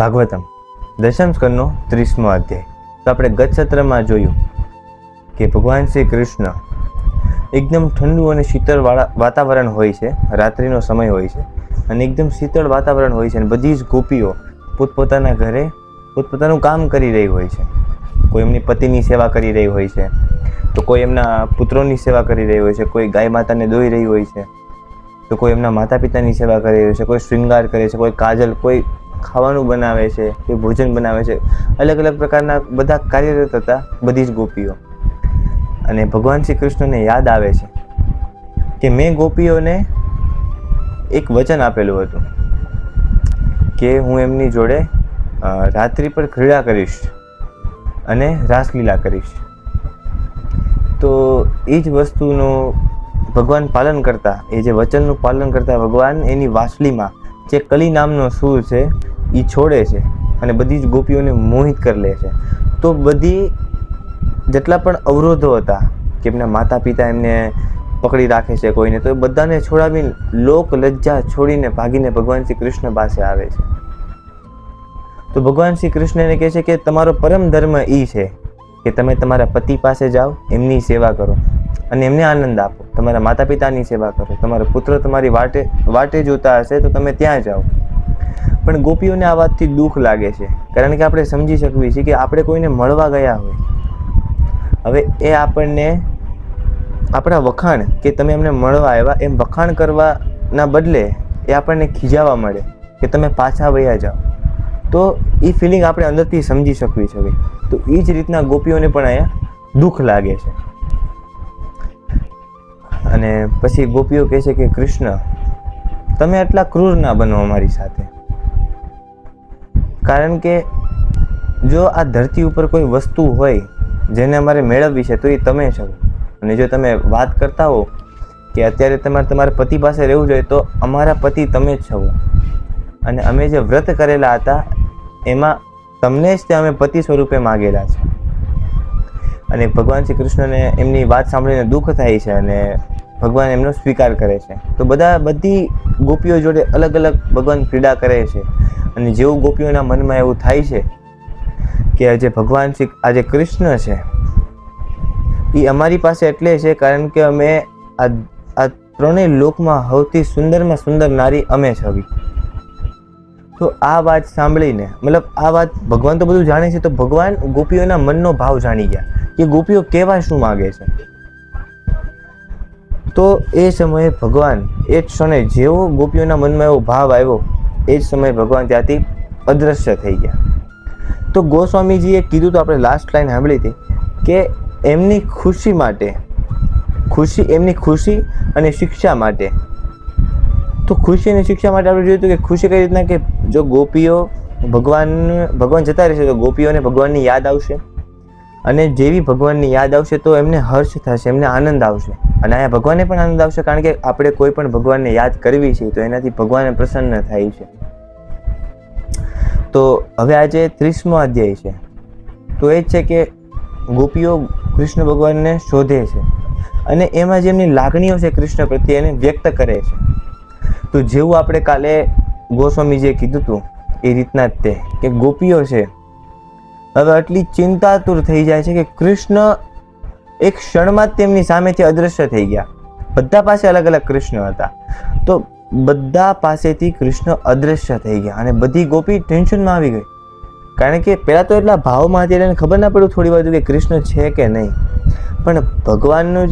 ભાગવતમ દશમ સ્કંદનો 30મો અધ્યાય. તો આપણે ગત સત્રમાં જોયું કે ભગવાન શ્રી કૃષ્ણ એકદમ ઠંડુ અને શીતળ વાતાવરણ હોય છે, રાત્રિનો સમય હોય છે અને એકદમ શીતળ વાતાવરણ હોય છે અને બધી જ ગોપીઓ પોતપોતાના ઘરે પોતપોતાનું કામ કરી રહી હોય છે. કોઈ એમની પતિની સેવા કરી રહી હોય છે, તો કોઈ એમના પુત્રોની સેવા કરી રહી હોય છે, કોઈ ગાય માતાને દોઈ રહી હોય છે, તો કોઈ એમના માતા પિતાની સેવા કરી રહ્યું છે, કોઈ શૃંગાર કરે છે, કોઈ કાજલ, કોઈ ખાવાનું બનાવે છે, કોઈ ભોજન બનાવે છે. અલગ અલગ પ્રકારના બધા કાર્યરત હતા બધી જ ગોપીઓ. અને ભગવાન શ્રી કૃષ્ણને યાદ આવે છે કે મેં ગોપીઓને એક વચન આપેલું હતું કે હું એમની જોડે રાત્રિ પર ક્રીડા કરીશ અને રાસલીલા કરીશ. તો એ જ વસ્તુનું ભગવાન પાલન કરતા, એ જે વચનનું પાલન કરતા ભગવાન એની વાસલીમાં જે કલી નામનો સૂર છે એ છોડે છે અને બધી જ ગોપીઓને મોહિત કરી લે છે. તો બધી જેટલા પણ અવરોધો હતા કે એમના માતા પિતા એમને પકડી રાખે છે કોઈને, તો એ બધાને છોડાવીને લોક લજ્જા છોડીને ભાગીને ભગવાન શ્રી કૃષ્ણ પાસે આવે છે. તો ભગવાન શ્રી કૃષ્ણ એને કહે છે કે તમારો પરમ ધર્મ એ છે કે તમે તમારા પતિ પાસે જાઓ, એમની સેવા કરો અને એમને આનંદ આપો. તમારા માતા પિતાની સેવા કરો, તમારો પુત્ર તમારી વાટે જોતા હશે તો તમે ત્યાં જાઓ. પણ ગોપીઓને આ વાતથી દુઃખ લાગે છે, કારણ કે આપણે સમજી શકીએ છીએ કે આપણે કોઈને મળવા ગયા હોય, હવે એ આપણને આપણા વખાણ કે તમે એમને મળવા આવ્યા એમ વખાણ કરવાના બદલે એ આપણને ખીજાવા મળે કે તમે પાછા વયા જાઓ. તો એ ફિલિંગ આપણે અંદરથી સમજી શકવી છે. તો એ જ રીતના ગોપીઓને પણ અહીંયા દુઃખ લાગે છે. અને પછી ગોપીઓ કહે છે કે કૃષ્ણ, તમે આટલા ક્રૂર ના બનો અમારી સાથે, કારણ કે જો આ ધરતી ઉપર કોઈ વસ્તુ હોય જેને અમારે મેળવવી છે તો એ તમે છો. અને જો તમે વાત કરતા હો કે અત્યારે તમારા પતિ પાસે રહેવું જોઈએ, તો અમારા પતિ તમે જ છો. અને અમે જે વ્રત કરેલા હતા એમાં તમને જ તે અમે પતિ સ્વરૂપે માગેલા છે. અને ભગવાન શ્રી કૃષ્ણને એમની વાત સાંભળીને દુઃખ થાય છે અને ભગવાન એમનો સ્વીકાર કરે છે. તો બધી ગોપીઓ જોડે અલગ અલગ ભગવાન ક્રીડા કરે છે. અને જેવું ગોપીઓના મનમાં એવું થાય છે કે આજે કૃષ્ણ છે એ અમારી પાસે એટલે છે કારણ કે અમે આ ત્રણેય લોકમાં સૌથી સુંદરમાં સુંદર નારી અમે છવી. તો આ વાત સાંભળીને, મતલબ આ વાત ભગવાન તો બધું જાણે છે, તો ભગવાન ગોપીઓના મનનો ભાવ જાણી ગયા કે ગોપીઓ કેવા શું માગે છે. તો એ સમયે ભગવાન એ ક્ષણે જેવો ગોપીઓના મનમાં એવો ભાવ આવ્યો એ જ સમયે ભગવાન ત્યાંથી અદૃશ્ય થઈ ગયા. તો ગોસ્વામીજીએ કીધું, તો આપણે લાસ્ટ લાઈન સાંભળી હતી કે એમની ખુશી માટે, એમની ખુશી અને શિક્ષા માટે. તો ખુશી અને શિક્ષા માટે આપણે જોયું કે ખુશી કઈ રીતના કે જો ગોપીઓ ભગવાન જતા રહેશે તો ગોપીઓને ભગવાનની યાદ આવશે, અને જેવી ભગવાનની યાદ આવશે તો એમને હર્ષ થશે, એમને આનંદ આવશે. અને અહીંયા ભગવાનને પણ આનંદ આવશે, કારણ કે આપણે કોઈ પણ ભગવાનને યાદ કરવી છે તો એનાથી ભગવાન પ્રસન્ન થાય છે. તો હવે આજે 30મો અધ્યાય છે. તો એ જ છે કે ગોપીઓ કૃષ્ણ ભગવાનને શોધે છે અને એમાં જે એમની લાગણીઓ છે કૃષ્ણ પ્રત્યે એને વ્યક્ત કરે છે. તો જેવું આપણે કાલે ગોસ્વામીજીએ કીધું હતું એ રીતના જ તે કે ગોપીઓ છે હવે આટલી ચિંતાતુર થઈ જાય છે કે કૃષ્ણ એક ક્ષણમાં જ તેમની સામેથી અદૃશ્ય થઈ ગયા. બધા પાસે અલગ અલગ કૃષ્ણ હતા, તો બધા પાસેથી કૃષ્ણ અદૃશ્ય થઈ ગયા અને બધી ગોપી ટેન્શનમાં આવી ગઈ. કારણ કે પહેલાં તો એટલા ભાવમાં હતી એને ખબર ના પડ્યું થોડી વાર કે કૃષ્ણ છે કે નહીં. પણ ભગવાનનું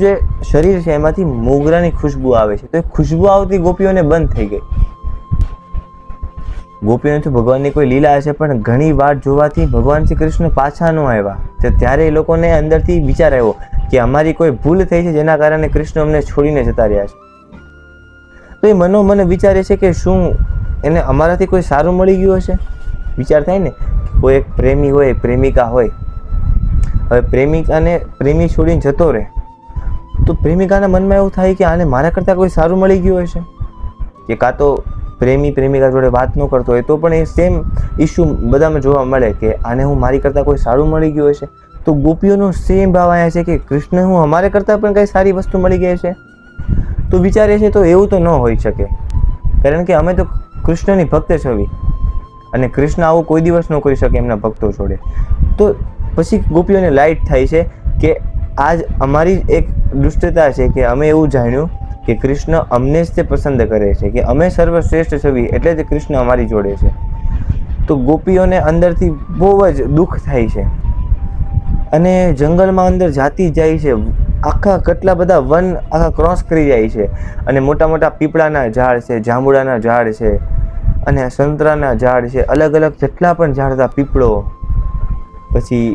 જે શરીર છે એમાંથી મોગરાની ખુશ્બુ આવે છે, તો એ ખુશ્બુ આવતી ગોપીઓને બંધ થઈ ગઈ. ગોપીઓને તો ભગવાનની કોઈ લીલા હશે, પણ ઘણી વાર જોવાથી ભગવાન શ્રી કૃષ્ણ પાછા ન આવ્યા. તો ત્યારે એ લોકોને અંદરથી વિચાર આવ્યો કે અમારી કોઈ ભૂલ થઈ છે જેના કારણે કૃષ્ણ અમને છોડીને જતા રહ્યા છે. તો એ મને વિચારે છે કે શું એને અમારાથી કોઈ સારું મળી ગયું હશે. વિચાર થાય ને, કોઈ એક પ્રેમી હોય, એક પ્રેમિકા હોય, હવે પ્રેમી છોડીને જતો રહે તો પ્રેમિકાના મનમાં એવું થાય કે આને મારા કરતાં કોઈ સારું મળી ગયું હશે. કે કાં તો પ્રેમિકા જોડે વાત ન કરતો હોય તો પણ એ સેમ ઇસ્યુ બધામાં જોવા મળે કે આને હું મારી કરતાં કોઈ સારું મળી ગયું હશે. તો ગોપીઓનો સેમ ભાવ આવ્યા છે કે કૃષ્ણ હું અમારે કરતાં પણ કંઈ સારી વસ્તુ મળી ગઈ છે. તો વિચારે છે તો એવું તો ન હોઈ શકે, કારણ કે અમે તો કૃષ્ણની ભક્ત છવી, અને કૃષ્ણ આવું કોઈ દિવસ ન કરી શકે એમના ભક્તો જોડે. તો પછી ગોપીઓને લાઇટ થાય છે કે આજ અમારી એક દુષ્ટતા છે કે અમે એવું જાણ્યું કે કૃષ્ણ અમને જ તે પસંદ કરે છે, કે અમે સર્વશ્રેષ્ઠ છવી એટલે જ કૃષ્ણ અમારી જોડે છે. તો ગોપીઓને અંદરથી બહુ જ દુઃખ થાય છે અને જંગલમાં અંદર જાતી જાય છે. આખા કેટલા બધા વન આખા ક્રોસ કરી જાય છે અને મોટા મોટા પીપળાના ઝાડ છે, જાંબુડાના ઝાડ છે અને સંતરાના ઝાડ છે, અલગ અલગ જેટલા પણ ઝાડ હતા, પીપળો, પછી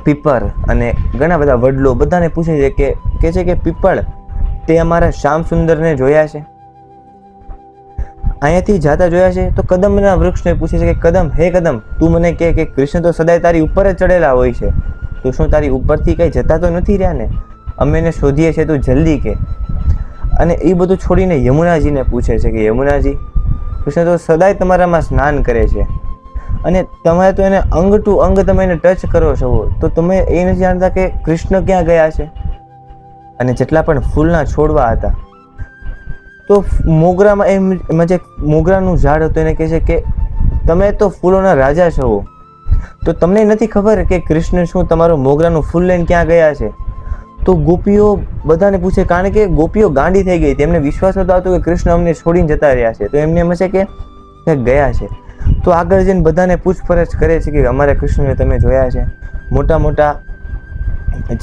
પીપર અને ઘણા બધા વડલો, બધાને પૂછે છે કે પીપળ તે અમારા શ્યામ સુંદરને જોયા છે, અહીંયાથી જાતા જોયા છે? તો કદમના વૃક્ષને પૂછે છે કે કદમ, હે કદમ, તું મને કહે કે કૃષ્ણ તો સદાય તારી ઉપર જ ચડેલા હોય છે, તો શું તારી ઉપરથી કંઈ જતા તો નથી રહ્યા ને? અમે એને શોધીએ છીએ, તું જલ્દી કે. અને એ બધું છોડીને યમુનાજીને પૂછે છે કે યમુનાજી, કૃષ્ણ તો સદાય તમારામાં સ્નાન કરે છે અને તમે તો એને અંગ ટુ અંગ તમે એને ટચ કરો છો, તો તમે એ નથી જાણતા કે કૃષ્ણ ક્યાં ગયા છે? અને જેટલા પણ ફૂલના છોડવા હતા, તો મોગરામાં એમાં જે મોગરાનું ઝાડ હતું એને કહે છે કે તમે તો ફૂલોના રાજા છો, તો તમને નથી ખબર કે કૃષ્ણ શું તમારું મોગરાનું ફૂલ લઈને ક્યાં ગયા છે? તો ગોપીઓ બધાને પૂછે, કારણ કે ગોપીઓ ગાંડી થઈ ગઈ, તેમને વિશ્વાસ નહોતો આવતો કે કૃષ્ણ અમને છોડીને જતા રહ્યા છે, તો એમને એમ છે કે ગયા છે. તો આગળ જઈને બધાને પૂછપરછ કરે છે કે અમારા કૃષ્ણને તમે જોયા છે? મોટા મોટા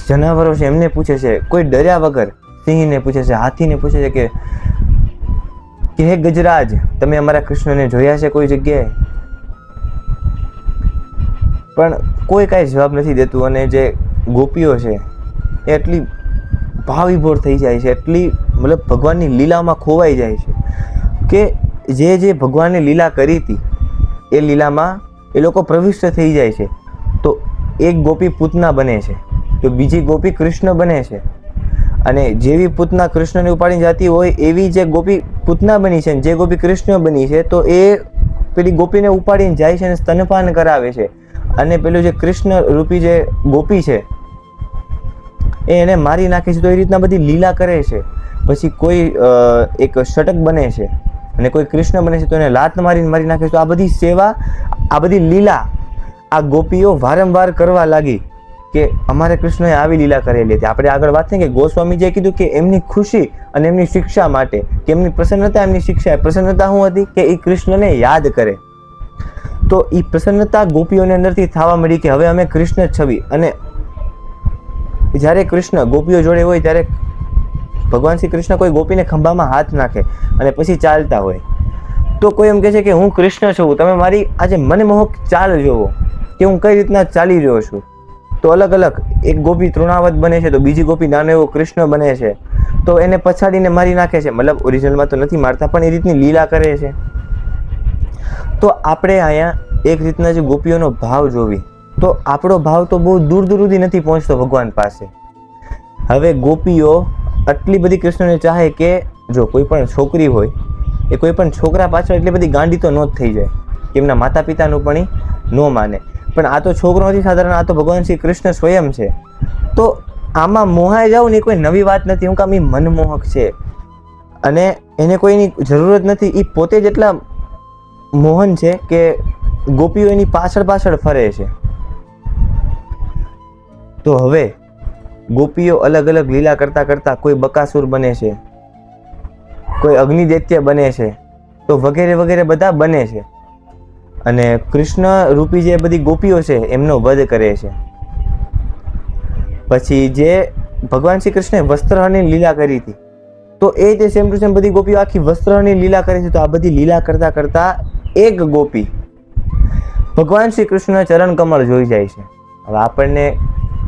જનાવરો છે એમને પૂછે છે, કોઈ ડર્યા વગર સિંહને પૂછે છે, હાથીને પૂછે છે કે હે ગજરાજ, તમે અમારા કૃષ્ણને જોયા છે કોઈ જગ્યાએ? પણ કોઈ કાંઈ જવાબ નથી દેતું. અને જે ગોપીઓ છે એ એટલી ભાવવિભોર થઈ જાય છે, એટલી મતલબ ભગવાનની લીલામાં ખોવાઈ જાય છે કે જે ભગવાનની લીલા કરી હતી એ લીલામાં એ લોકો પ્રવિષ્ટ થઈ જાય છે. તો એક ગોપી પૂતના બને છે, તો બીજી ગોપી કૃષ્ણ બને છે, અને જેવી પૂતના કૃષ્ણને ઉપાડીને જતી હોય એવી જે ગોપી પૂતના બની છે, જે ગોપી કૃષ્ણ બની છે, તો એ પેલી ગોપીને ઉપાડીને જાય છે અને સ્તનપાન કરાવે છે. અને પેલું જે કૃષ્ણ રૂપી જે ગોપી છે એ એને મારી નાખે છે. તો એ રીતના બધી લીલા કરે છે. પછી કોઈ એક ષટક બને છે અને કોઈ કૃષ્ણ બને છે, તો એને લાત મારીને મારી નાખે છે. તો આ બધી સેવા, આ બધી લીલા આ ગોપીઓ વારંવાર કરવા લાગી કે અમારે કૃષ્ણએ આવી લીલા કરેલી હતી. આપણે આગળ વાત થઈ કે ગોસ્વામીજીએ કીધું કે એમની ખુશી અને એમની શિક્ષા માટે, કે એમની પ્રસન્નતા, એમની શિક્ષા. પ્રસન્નતા શું હતી કે એ કૃષ્ણને યાદ કરે. તો એ પ્રસન્નતા ગોપીઓને અંદરથી થવા મળી કે હવે અમે કૃષ્ણ છવી. અને જ્યારે કૃષ્ણ ગોપીઓ જોડે હોય ત્યારે ભગવાન શ્રી કૃષ્ણ કોઈ ગોપીને ખંભામાં હાથ નાખે અને પછી ચાલતા હોય, તો કોઈ એમ કહે છે કે હું કૃષ્ણ છું, તમે મારી આજે મનમોહક ચાલ જોવો કે હું કઈ રીતના ચાલી રહ્યો છું. તો અલગ અલગ એક ગોપી તૃણાવત બને છે, તો બીજી ગોપી નાનો એવો કૃષ્ણ બને છે, તો એને પછાડીને મારી નાખે છે. મતલબ ઓરિજિનલમાં તો નથી મારતા, પણ એ રીતની લીલા કરે છે. તો આપણે અહીંયા એક રીતના જે ગોપીઓનો ભાવ જોવી, તો આપણો ભાવ તો બહુ દૂર દૂર સુધી નથી પહોંચતો ભગવાન પાસે. હવે ગોપીઓ આટલી બધી કૃષ્ણને ચાહે કે જો કોઈ પણ છોકરી હોય એ કોઈ પણ છોકરા પાછળ એટલી બધી ગાંડી તો ન જ થઈ જાય કે એમના માતા પિતાનું પણ ન માને. પણ આ તો છોકરો નથી સાધારણ, આ તો ભગવાન શ્રી કૃષ્ણ સ્વયં છે. તો આમાં મોહાઈ જાવ ને, કોઈ નવી વાત નથી. હું કામ એ મનમોહક છે અને એને કોઈની જરૂરત નથી. એ પોતે જ એટલા મોહન છે કે ગોપીઓ એની પાછળ પાછળ ફરે છે. તો હવે ગોપીઓ અલગ અલગ લીલા કરતા કરતા કોઈ બકાસુર બને છે, કોઈ અગ્નિદૈત્ય બને છે, તો વગેરે વગેરે બધા બને છે. અને કૃષ્ણ રૂપી જે બધી ગોપીઓ છે એમનો વધ કરે છે. પછી જે ભગવાન શ્રી કૃષ્ણે વસ્ત્રહરણની લીલા કરી હતી, તો એ જે સેમ ટુ સેમ બધી ગોપીઓ આખી વસ્ત્રહરણની લીલા કરે છે. તો આ બધી લીલા કરતા કરતા એક ગોપી ભગવાન શ્રી કૃષ્ણના ચરણ કમળ જોઈ જાય છે. હવે આપણને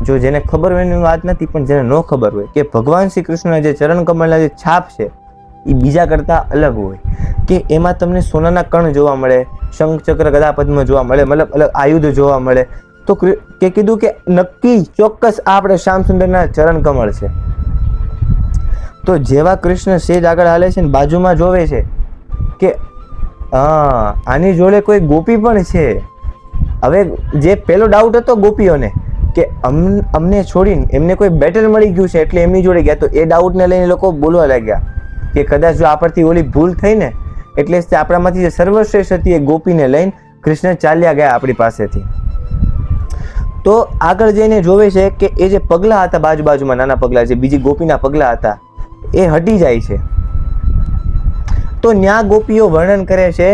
જો જેને ખબર હોય એની વાત નથી, પણ જેને ન ખબર હોય કે ભગવાન શ્રી કૃષ્ણના જે ચરણ કમળના જે છાપ છે એ બીજા કરતાં અલગ હોય, કે એમાં તમને સોનાના કણ જોવા મળે, શંખ ચક્ર ગદા પદ્મ જોવા મળે, મતલબ અલગ આયુધ જોવા મળે. તો કે કીધું કે નક્કી ચોક્કસ આ આપણે શ્યામ સુંદરના ચરણ કમળ છે. તો જેવા કૃષ્ણ સેજ આગળ હાલે છે ને બાજુમાં જોવે છે કે આની જોડે કોઈ ગોપી પણ છે. હવે જે પેલો ડાઉટ હતો ગોપીઓને કે અમને છોડીને એમને કોઈ બેટર મળી ગયું છે એટલે એમની જોડે ગયા, તો એ ડાઉટને લઈને લોકો બોલવા લાગ્યા કે કદાચ જો આ પરથી ઓલી ભૂલ થઈ ને એટલે જ આપણામાંથી જે સર્વશ્રેષ્ઠ હતી એ ગોપીને લઈને કૃષ્ણ ચાલ્યા ગયા આપણી પાસેથી. તો આગળ જઈને જોવે છે કે એ જે પગલાં હતા બાજુમાં નાના પગલાં, જે બીજી ગોપીના પગલાં હતા એ હટી જાય છે. તો ન્યા ગોપીઓ વર્ણન કરે છે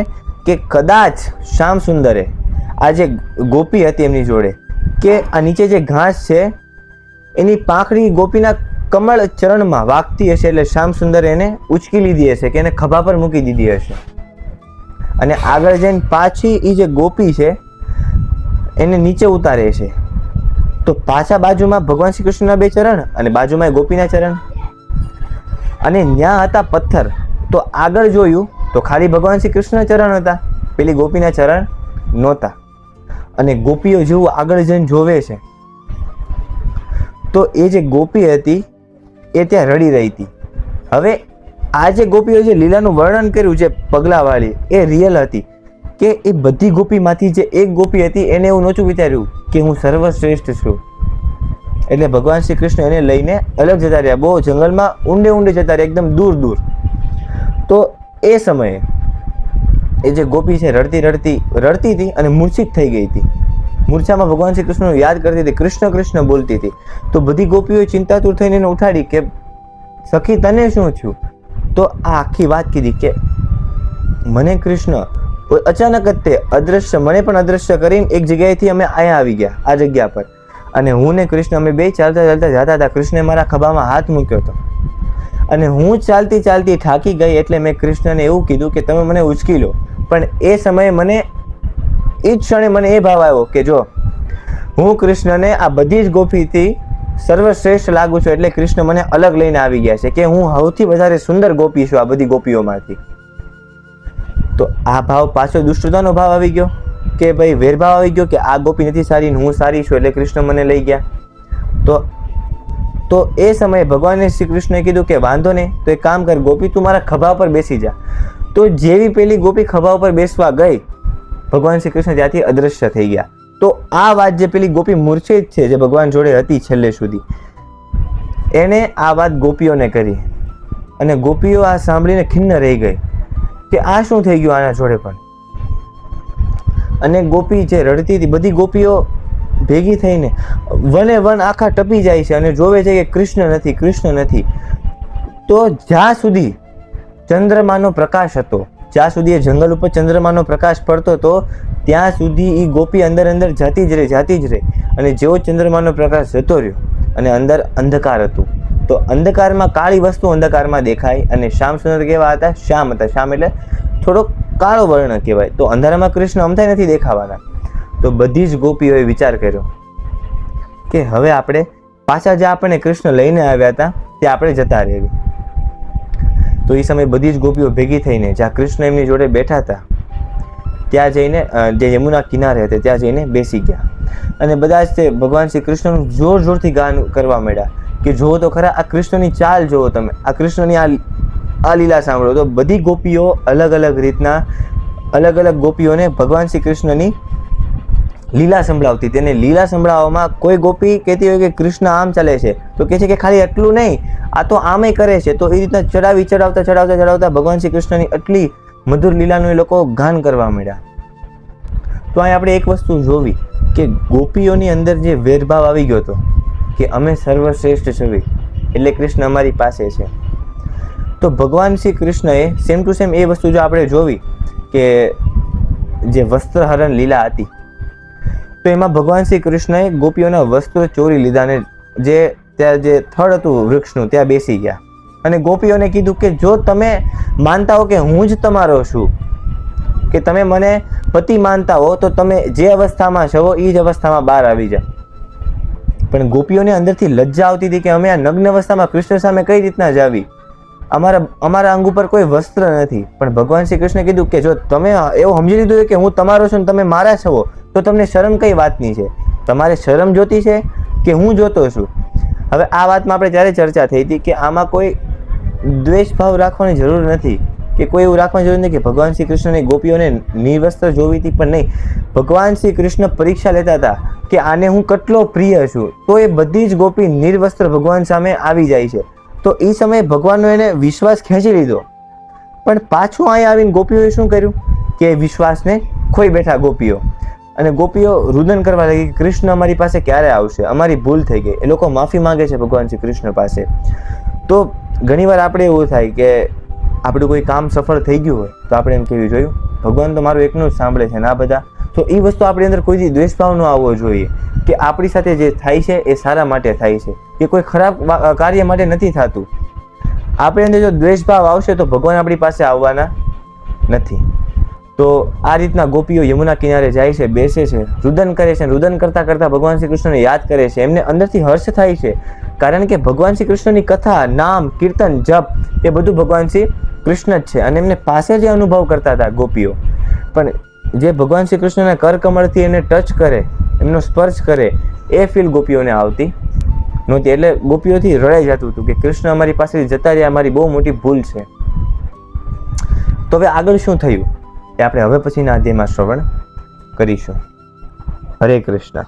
કે કદાચ શ્યામ સુંદરે આ જે ગોપી હતી એમની જોડે કે આ નીચે જે ઘાસ છે એની પાંખડી ગોપીના કમળ ચરણમાં વાગતી હશે, એટલે શ્યામ સુંદરે એને ઉચકી લીધી હશે કે એને ખભા પર મૂકી દીધી હશે. અને આગળ જઈને પાછી એ જે ગોપી છે એને નીચે ઉતારે છે. તો પાછા બાજુમાં ભગવાન શ્રી કૃષ્ણના બે ચરણ અને બાજુમાં ગોપીના ચરણ, અને ન્યા હતા પથ્થર. તો આગળ જોયું તો ખાલી ભગવાન શ્રી કૃષ્ણના ચરણ હતા, પેલી ગોપીના ચરણ નહોતા. અને ગોપીઓ જેવું આગળ જઈને જોવે છે તો એ જે ગોપી હતી એ ત્યાં રડી રહી હતી. હવે આ જે ગોપીઓ જે લીલાનું વર્ણન કર્યું છે પગલાવાળી, એ રિયલ હતી કે એ બધી ગોપીમાંથી જે એક ગોપી હતી એને એવું નહોતું વિચાર્યું કે હું સર્વશ્રેષ્ઠ છું. એટલે ભગવાન શ્રી કૃષ્ણ એને લઈને અલગ જતા રહ્યા, બહુ જંગલમાં ઊંડે જતા રહ્યા, એકદમ દૂર. તો એ સમયે એ જે ગોપી છે રડતી હતી અને મૂર્છિત થઈ ગઈ હતી. મૂર્છામાં ભગવાન શ્રી કૃષ્ણનું યાદ કરતી હતી, કૃષ્ણ કૃષ્ણ બોલતી હતી. તો બધી ગોપીઓએ ચિંતાતુર થઈને એને ઉઠાડી કે સખી તને શું થયું? તો આ આખી વાત કીધી કે મને કૃષ્ણ અચાનક જ તે અદ્રશ્ય, મને પણ અદ્રશ્ય કરીને એક જગ્યાએથી અમે અહીંયા આવી ગયા આ જગ્યા પર, અને હું ને કૃષ્ણ અમે બે ચાલતા જતા હતા. કૃષ્ણે મારા ખભામાં હાથ મૂક્યો હતો અને હું ચાલતી થાકી ગઈ, એટલે મેં કૃષ્ણને એવું કીધું કે તમે મને ઉચકી લો. પણ એ સમયે મને એ જ ક્ષણે મને એ ભાવ આવ્યો કે જો હું કૃષ્ણને આ બધી જ ગોપીથી સર્વશ્રેષ્ઠ લાગુ છું, એટલે કૃષ્ણ મને અલગ લઈને આવી ગયા છે કે હું સૌથી વધારે સુંદર ગોપી છું આ બધી ગોપીઓમાંથી. તો આ ભાવ પાછો દુષ્ટતાનો ભાવ આવી ગયો કે ભાઈ વેરભાવ આવી ગયો કે આ ગોપી નથી સારી ને હું સારી છું, એટલે કૃષ્ણ મને લઈ ગયા. તો એ સમયે ભગવાને શ્રી કૃષ્ણએ કીધું કે વાંધો નહીં, તો એક કામ કર ગોપી, તું મારા ખભા પર બેસી જા. તો જેવી પેલી ગોપી ખભા ઉપર બેસવા ગઈ, ભગવાન શ્રી કૃષ્ણ ત્યાંથી અદ્રશ્ય થઈ ગયા. તો આ વાત જે પેલી ગોપી મૂર્છિત છે જે ભગવાન જોડે હતી છેલ્લે સુધી, એને આ વાત ગોપીઓને કરી અને ગોપીઓ આ સાંભળીને ખિન્ન રહી ગઈ કે આ શું થઈ ગયું આના જોડે પણ. અને ગોપી જે રડતી હતી, બધી ગોપીઓ ભેગી થઈને વન આખા ટપી જાય છે અને જોવે છે કે કૃષ્ણ નથી. તો જ્યાં સુધી ચંદ્રમાનો પ્રકાશ હતો, જ્યાં સુધી એ જંગલ ઉપર ચંદ્રમાનો પ્રકાશ પડતો હતો, ત્યાં સુધી એ ગોપી અંદર જાતી જ રહી. અને જેવો ચંદ્રમાનો પ્રકાશ જતો રહ્યો અને અંદર અંધકાર હતું, તો અંધકારમાં કાળી વસ્તુ અંધકારમાં દેખાય. અને શ્યામ સુંદર કેવા હતા? શ્યામ હતા. શ્યામ એટલે થોડોક કાળો વર્ણ કહેવાય. તો અંધારામાં કૃષ્ણ અમથાય નથી દેખાવાના. તો બધી જ ગોપીઓએ વિચાર કર્યો કે હવે આપણે પાછા જ્યાં આપણને કૃષ્ણ લઈને આવ્યા હતા ત્યાં આપણે જતા રહેવી. તો એ સમયે બધી જ ગોપીઓ ભેગી થઈને જ્યાં કૃષ્ણ એમની જોડે બેઠા હતા ત્યાં જઈને, જે યમુના કિનારે હતા ત્યાં જઈને બેસી ગયા. અને બધા જ તે ભગવાન શ્રી કૃષ્ણનું જોરથી ગાન કરવા માંડ્યા કે જુઓ તો ખરા આ કૃષ્ણની ચાલ જુઓ તમે, આ કૃષ્ણની આ લીલા સાંભળો. તો બધી ગોપીઓ અલગ રીતના અલગ ગોપીઓને ભગવાન શ્રી કૃષ્ણની લીલા સંભળાવતી. તેને લીલા સંભળાવવામાં કોઈ ગોપી કહેતી હોય કે કૃષ્ણ આમ ચાલે છે, તો કહે છે કે ખાલી એટલું નહીં, આ તો આમે કરે છે. તો એ રીતના ચડાવતા ભગવાન શ્રી કૃષ્ણની આટલી મધુર લીલાનું એ લોકો ગાન કરવા માંડ્યા. તો અહીં આપણે એક વસ્તુ જોવી કે ગોપીઓની અંદર જે વેરભાવ આવી ગયો હતો કે અમે સર્વશ્રેષ્ઠ છીએ, એટલે કૃષ્ણ અમારી પાસે છે. તો ભગવાન શ્રી કૃષ્ણએ સેમ ટુ સેમ એ વસ્તુ જો આપણે જોવી કે જે વસ્ત્રહરણ લીલા હતી, તો એમાં ભગવાન શ્રી કૃષ્ણએ ગોપીઓના વસ્ત્રો ચોરી લીધા ને જે ત્યાં જે થડ હતું વૃક્ષનું ત્યાં બેસી ગયા અને ગોપીઓને કીધું કે જો તમે માનતા હો કે હું જ તમારો છું, કે તમે મને પતિ માનતા હો, તો તમે જે અવસ્થામાં છો એ જ અવસ્થામાં બહાર આવી જાઓ. પણ ગોપીઓને અંદરથી લજ્જા આવતી હતી કે અમે આ નગ્ન અવસ્થામાં કૃષ્ણ સામે કઈ રીતના જ આવી, અમારા અંગ ઉપર કોઈ વસ્ત્ર નથી. પણ ભગવાન શ્રી કૃષ્ણે કીધું કે જો તમે એવું સમજી લીધું કે હું તમારો છું ને તમે મારા છો, તો તમને શરમ કઈ વાતની છે? તમારે શરમ જોતી છે કે હું જોતો છું? હવે આ વાતમાં આપણે જ્યારે ચર્ચા થઈ હતી કે આમાં કોઈ દ્વેષ ભાવ રાખવાની જરૂર નથી, કે કોઈ એવું રાખવાની જરૂર નથી કે ભગવાન શ્રી કૃષ્ણને ગોપીઓને નિર્વસ્ત્ર જોવી હતી, પણ નહીં. ભગવાન શ્રી કૃષ્ણ પરીક્ષા લેતા હતા કે આને હું કેટલો પ્રિય છું. તો એ બધી જ ગોપી નિર્વસ્ત્ર ભગવાન સામે આવી જાય છે. તો એ સમયે ભગવાનનો એને વિશ્વાસ ખેંચી લીધો પણ પાછું અહીંયા આવીને ગોપીઓએ શું કર્યું કે વિશ્વાસને ખોઈ બેઠા ગોપીઓ, અને ગોપીઓ રુદન કરવા લાગી કે કૃષ્ણ અમારી પાસે ક્યારે આવશે, અમારી ભૂલ થઈ ગઈ. એ લોકો માફી માંગે છે ભગવાન શ્રી કૃષ્ણ પાસે. તો ઘણીવાર આપણે એવું થાય કે આપણું કોઈ કામ સફળ થઈ ગયું હોય તો આપણે એમ કહેવું જોયું ભગવાન તો મારું એકનું જ સાંભળે છે ના બધા. તો એ વસ્તુ આપણી અંદર કોઈ દ્વેષભાવ ન આવવો જોઈએ કે આપણી સાથે જે થાય છે એ સારા માટે થાય છે, કે કોઈ ખરાબ કાર્ય માટે નથી થતું. આપણી અંદર જો દ્વેષભાવ આવશે તો ભગવાન આપણી પાસે આવવાના નથી. તો આ રીતના ગોપીઓ યમુના કિનારે જાય છે, બેસે છે, રુદન કરે છે. રુદન કરતાં કરતાં ભગવાન શ્રી કૃષ્ણને યાદ કરે છે. એમને અંદરથી હર્ષ થાય છે, કારણ કે ભગવાન શ્રી કૃષ્ણની કથા, નામ, કીર્તન, જપ એ બધું ભગવાન શ્રી કૃષ્ણ જ છે. અને એમને પાસે જે અનુભવ કરતા હતા ગોપીઓ, પણ જે ભગવાન શ્રી કૃષ્ણના કરકમળથી એને ટચ કરે, એમનો સ્પર્શ કરે, એ ફીલ ગોપીઓને આવતી નહોતી. એટલે ગોપીઓથી રડાઈ જતું હતું કે કૃષ્ણ અમારી પાસેથી જતા રહ્યા, અમારી બહુ મોટી ભૂલ છે. તો હવે આગળ શું થયું એ આપણે હવે પછીના અધ્યાયમાં શ્રવણ કરીશું. હરે કૃષ્ણ.